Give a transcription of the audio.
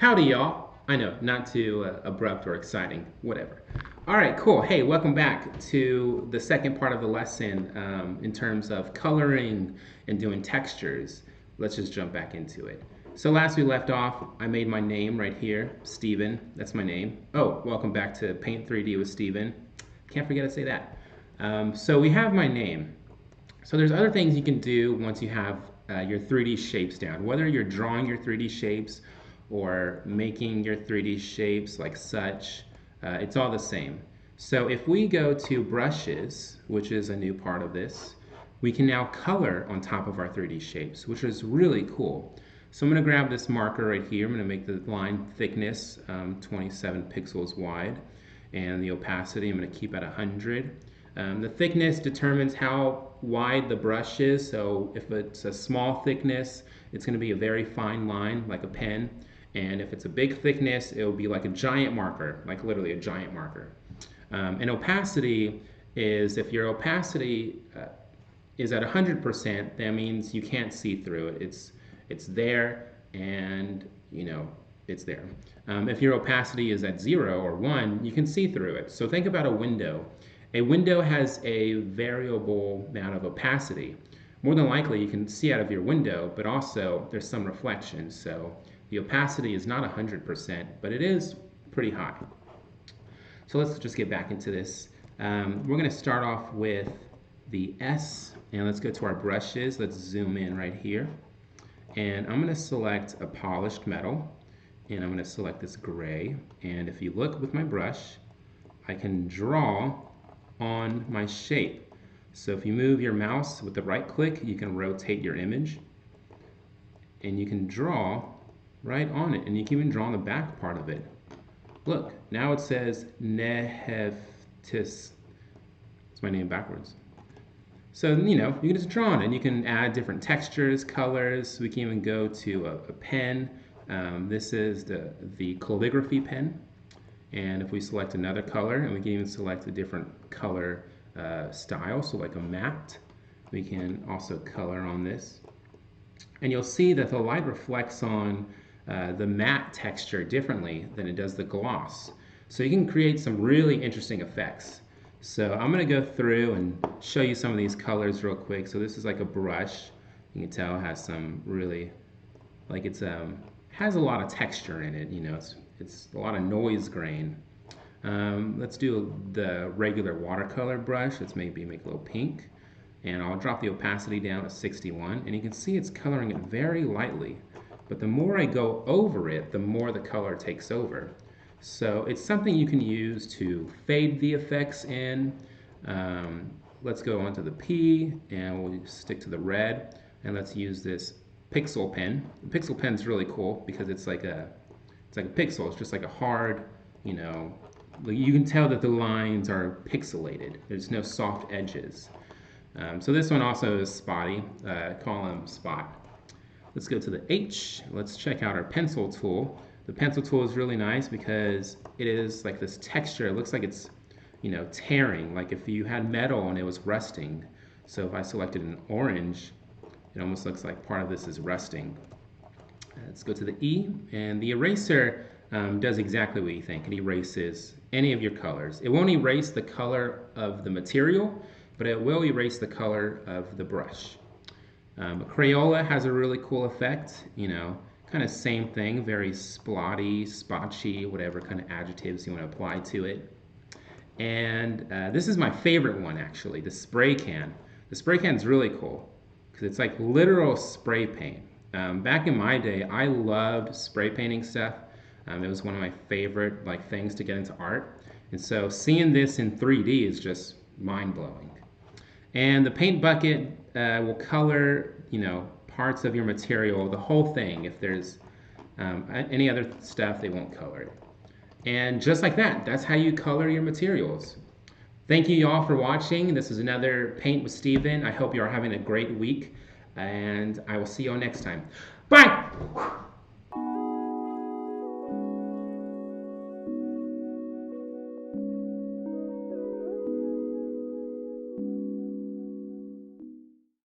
Howdy, y'all. I know, not too abrupt or exciting, whatever. All right, cool. Hey, welcome back to the second part of the lesson in terms of coloring and doing textures. Let's just jump back into it. So last we left off, I made my name right here, Steven. That's my name. Oh, welcome back to Paint 3D with Steven. Can't forget to say that. So we have my name. So there's other things you can do once you have your 3D shapes down. Whether you're drawing your 3D shapes or making your 3D shapes like such, it's all the same. So if we go to brushes, which is a new part of this, we can now color on top of our 3D shapes, which is really cool. So I'm going to grab this marker right here. I'm going to make the line thickness 27 pixels wide, and the opacity I'm going to keep at 100. The thickness determines how wide the brush is, so if it's a small thickness, it's going to be a very fine line, like a pen, and if it's a big thickness, it will be like a giant marker, like literally a giant marker. And opacity is, if your opacity is at 100%, that means you can't see through it. It's there, and you know it's there. If your opacity is at 0 or 1, you can see through it. So think about a window. A window has a variable amount of opacity. More than likely you can see out of your window, but also there's some reflection. So the opacity is not 100%, but it is pretty high. So let's just get back into this. We're going to start off with the S, and let's go to our brushes. Let's zoom in right here. And I'm going to select a polished metal, and I'm going to select this gray. And if you look with my brush, I can draw on my shape. So if you move your mouse with the right click, you can rotate your image, and you can draw right on it, and you can even draw on the back part of it. Look, now it says Neheftis. It's my name backwards. So, you know, you can just draw on it, and you can add different textures, colors. We can even go to a pen. This is the Calligraphy Pen. And if we select another color, and we can even select a different color style, so like a matte, we can also color on this. And you'll see that the light reflects on the matte texture differently than it does the gloss. So you can create some really interesting effects. So I'm going to go through and show you some of these colors real quick. So this is like a brush. You can tell it has some really, like it's has a lot of texture in it. You know, it's a lot of noise grain. Let's do the regular watercolor brush. Let's maybe make a little pink. And I'll drop the opacity down to 61. And you can see it's coloring it very lightly. But the more I go over it, the more the color takes over. So it's something you can use to fade the effects in. Let's go on to the P, and we'll stick to the red. And let's use this pixel pen. The pixel pen is really cool because it's like a pixel. It's just like a hard, you know, you can tell that the lines are pixelated. There's no soft edges. So this one also is spotty. Call them spot. Let's go to the H. Let's check out our pencil tool. The pencil tool is really nice because it is like this texture. It looks like it's, you know, tearing, like if you had metal and it was rusting. So if I selected an orange, it almost looks like part of this is rusting. Let's go to the E, and the eraser does exactly what you think. It erases any of your colors. It won't erase the color of the material, but it will erase the color of the brush. Crayola has a really cool effect, you know, kind of same thing, very splotty, spotchy, whatever kind of adjectives you want to apply to it. And this is my favorite one, actually, the spray can. The spray can is really cool because it's like literal spray paint. Back in my day, I loved spray painting stuff. It was one of my favorite things to get into art. And so seeing this in 3D is just mind-blowing. And the paint bucket will color, you know, parts of your material, the whole thing. If there's any other stuff, they won't color it. And just like that, that's how you color your materials. Thank you all for watching. This is another Paint with Steven. I hope you are having a great week, and I will see you all next time. Bye!